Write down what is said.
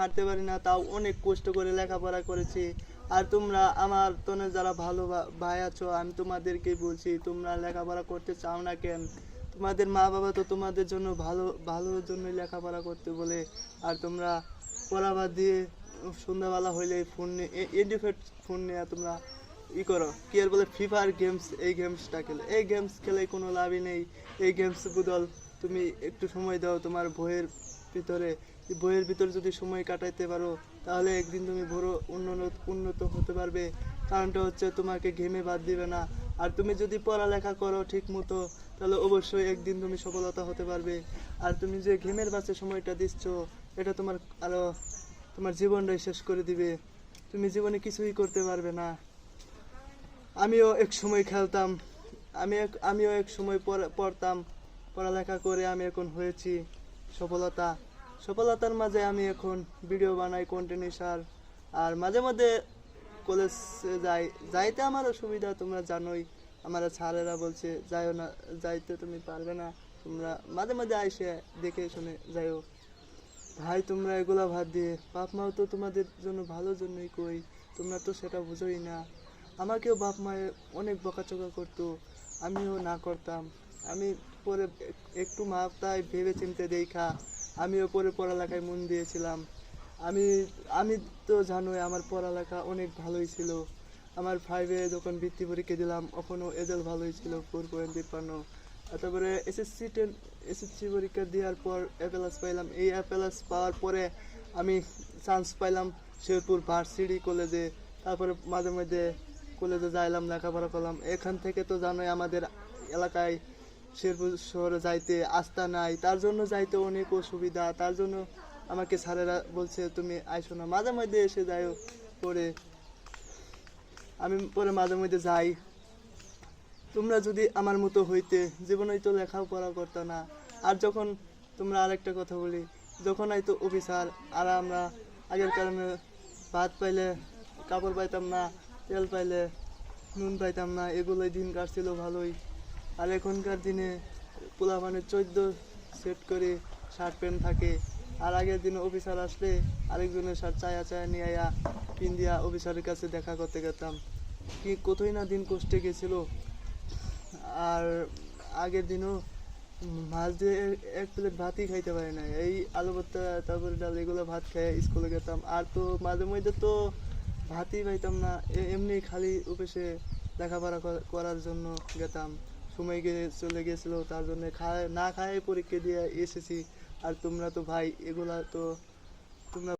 হাঁটতে পারি না, তাও অনেক কষ্ট করে লেখাপড়া করেছি। আর তোমরা আমার তোমরা যারা ভালো ভাই আছো, আমি তোমাদেরকেই বলছি, তোমরা লেখাপড়া করতে চাও না কেন? তোমাদের মা বাবা তো তোমাদের জন্য ভালোর জন্যই লেখাপড়া করতে বলে। আর তোমরা পড়া বাদ দিয়ে সন্ধ্যাবেলা হইলে ফোন নিয়ে এন্ড্রয়েড ফোন নিয়ে তোমরা করো কি আর বলে ফ্রি ফায়ার গেমস, এই গেমসটা খেলে, এই গেমস খেলে কোনো লাভই নেই। এই গেমস বদল তুমি একটু সময় দাও তোমার ভিতরে বইয়ের ভিতর যদি সময় কাটাইতে পারো, তাহলে একদিন তুমি বড় উন্নত হতে পারবে। কারণটা হচ্ছে তোমাকে গেমে বাদ দিবে না। আর তুমি যদি পড়ালেখা করো ঠিক মতো, তাহলে অবশ্যই একদিন তুমি সফলতা হতে পারবে। আর তুমি যে গেমের পাশে সময়টা দিচ্ছ, এটা তোমার আরো তোমার জীবনটাই শেষ করে দিবে। তুমি জীবনে কিছুই করতে পারবে না। আমিও এক সময় খেলতাম, আমিও এক সময় পড়তাম, পড়ালেখা করে আমি এখন হয়েছি সফলতার মাঝে আমি এখন ভিডিও বানাই, কন্টেন্ট। আর মাঝে মধ্যে কলেজে যাইতে আমার অসুবিধা, তোমরা জানোই। আমার স্যারেরা বলছে যাইও না, যাইতে তুমি পারবে না, তোমরা মাঝে মাঝে আইসে দেখে শুনে যাইও। ভাই তোমরা এগুলা বাদ দিয়ে, বাপ মাও তো তোমাদের জন্য ভালোর জন্যই কই, তোমরা তো সেটা বুঝোই না। আমাকেও বাপ মায়ে অনেক বকাচকা করতো, আমিও না করতাম। আমি পরে একটু মাথায় ভেবে চিন্তে দেখা আমিও পরে পড়ালেখায় মন দিয়েছিলাম। আমি আমি তো জানোই আমার পড়ালেখা অনেক ভালোই ছিল। আমার 5-এ যখন বৃত্তি পরীক্ষা দিলাম, তখনও রেজাল্ট ভালোই ছিল, 4.53। তারপরে এসএসসি পরীক্ষা দেওয়ার পর এ প্লাস পাইলাম। এই এ প্লাস পাওয়ার পরে আমি চান্স পাইলাম শেরপুর ভার্সিটি কলেজে। তারপরে মাঝে মধ্যে কলেজে যাইলাম, লেখাপড়া করলাম। এখান থেকে তো জানোই আমাদের এলাকায় শেরপুর শহরে যাইতে আস্থা নাই, তার জন্য যাইতে অনেক অসুবিধা। তার জন্য আমাকে স্যারেরা বলছে তুমি আইসো না, মাঝে মধ্যে এসে যাইও। পরে আমি পরে মাঝে মধ্যে যাই। তোমরা যদি আমার মতো হইতে, জীবনেই তো লেখাপড়া করতে না। আর যখন তোমরা আরেকটা কথা বলি, যখন আইতো অফিসার, আর আমরা আগের কারণে ভাত পাইলে কাপড় পাইতাম না, তেল পাইলে নুন পাইতাম না, এগুলোই দিন কাটছিল ভালোই। আর এখনকার দিনে পোলাপানের 14 সেট করে শার্ট প্যান্ট থাকে। আর আগের দিনে অফিসার আসলে আরেকজনের শার্ট চায়া নিয়ে আয়া পিন দিয়া অফিসারের কাছে দেখা করতে গেতাম। কি কতই না দিন কষ্টে গেছিল। আর আগের দিনও মাছ দিয়ে এক প্লেট ভাতই খাইতে পারি না, এই আলু ভর্তা তারপরে ডাল এগুলো ভাত খেয়ে স্কুলে গেতাম। আর তো মাঝে মধ্যে তো ভাতই পাইতাম না, এমনি খালি অফিসে লেখাপড়া করার জন্য গেতাম। সময় চলে গেছিল, তার জন্য না খায় পরীক্ষা দিয়ে এসেছি। আর তোমরা তো ভাই এগুলা তো তোমরা